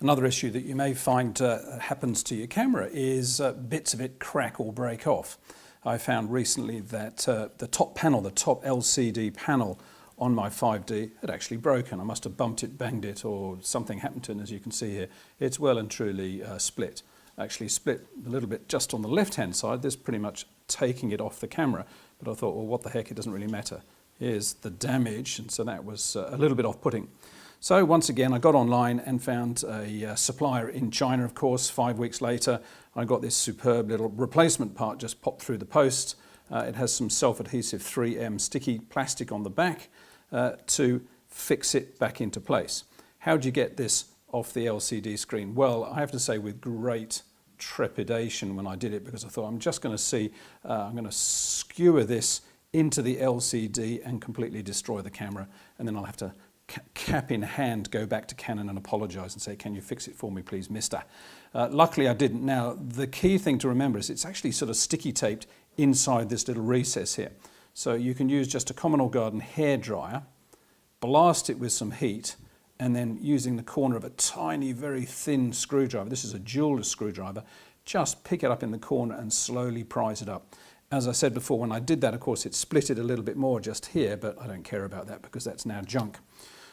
Another issue that you may find happens to your camera is bits of it crack or break off. I found recently that the top panel, the top LCD panel on my 5D had actually broken. I must have bumped it, banged it, or something happened to it. And as you can see here, it's well and truly split. Actually split a little bit just on the left-hand side. This pretty much taking it off the camera. But I thought, well, what the heck, it doesn't really matter. Here's the damage, and so that was a little bit off-putting. So once again, I got online and found a supplier in China, of course. 5 weeks later, I got this superb little replacement part just popped through the post. It has some self-adhesive 3M sticky plastic on the back to fix it back into place. How do you get this off the LCD screen? Well, I have to say with great trepidation when I did it, because I thought I'm just going to see, I'm going to skewer this into the LCD and completely destroy the camera, and then I'll have to cap in hand go back to Canon and apologise and say, can you fix it for me please, mister? Luckily I didn't. Now the key thing to remember is it's actually sort of sticky taped inside this little recess here. So you can use just a common or garden hairdryer, blast it with some heat, and then using the corner of a tiny, very thin screwdriver, this is a jeweler's screwdriver, just pick it up in the corner and slowly prise it up. As I said before, when I did that, of course, it split it a little bit more just here, but I don't care about that because that's now junk.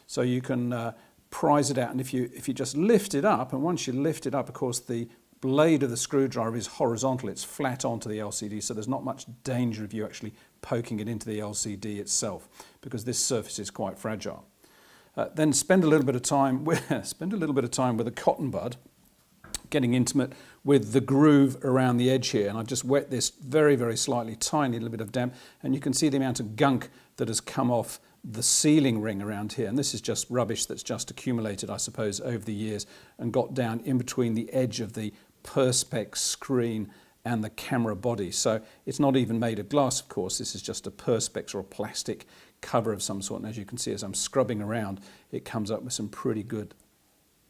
So you can prise it out, and if you just lift it up, and once you lift it up, of course, the blade of the screwdriver is horizontal, it's flat onto the LCD, so there's not much danger of you actually poking it into the LCD itself, because this surface is quite fragile. Then spend a little bit of time with a cotton bud, getting intimate with the groove around the edge here, and I've just wet this very, very slightly, tiny little bit of damp, and you can see the amount of gunk that has come off the sealing ring around here, and this is just rubbish that's just accumulated, I suppose, over the years and got down in between the edge of the perspex screen and the camera body. So it's not even made of glass, of course, this is just a perspex or a plastic cover of some sort, and as you can see as I'm scrubbing around, it comes up with some pretty good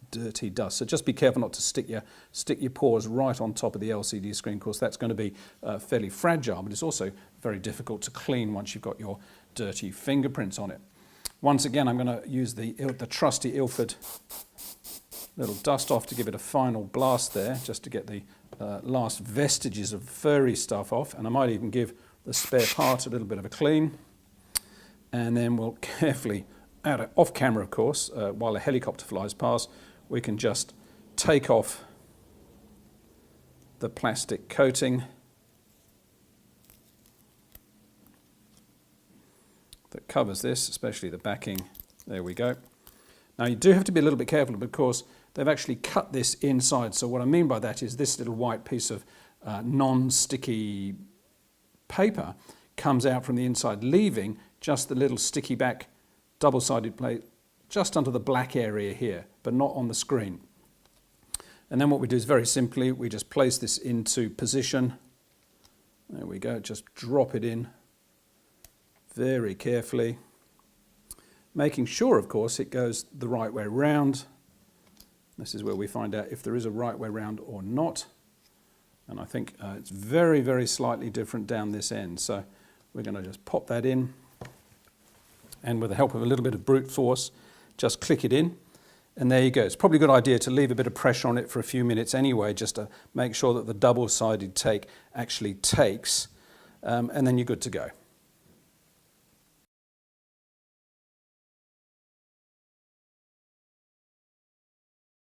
dirty dust. So just be careful not to stick your paws right on top of the LCD screen. Of course, that's going to be fairly fragile, but it's also very difficult to clean once you've got your dirty fingerprints on it. Once again, I'm going to use the trusty Ilford little dust off to give it a final blast there, just to get the last vestiges of furry stuff off, and I might even give the spare part a little bit of a clean, and then we'll carefully, off camera of course, while a helicopter flies past, we can just take off the plastic coating that covers this, especially the backing. There we go. Now you do have to be a little bit careful because they've actually cut this inside. So what I mean by that is this little white piece of non-sticky paper comes out from the inside, leaving just the little sticky back double-sided plate just under the black area here, but not on the screen. And then what we do is very simply, we just place this into position. There we go, just drop it in very carefully, making sure, of course, it goes the right way round. This is where we find out if there is a right way round or not. And I think it's very, very slightly different down this end. So we're going to just pop that in, and with the help of a little bit of brute force, just click it in, and there you go. It's probably a good idea to leave a bit of pressure on it for a few minutes anyway, just to make sure that the double-sided take actually takes, and then you're good to go.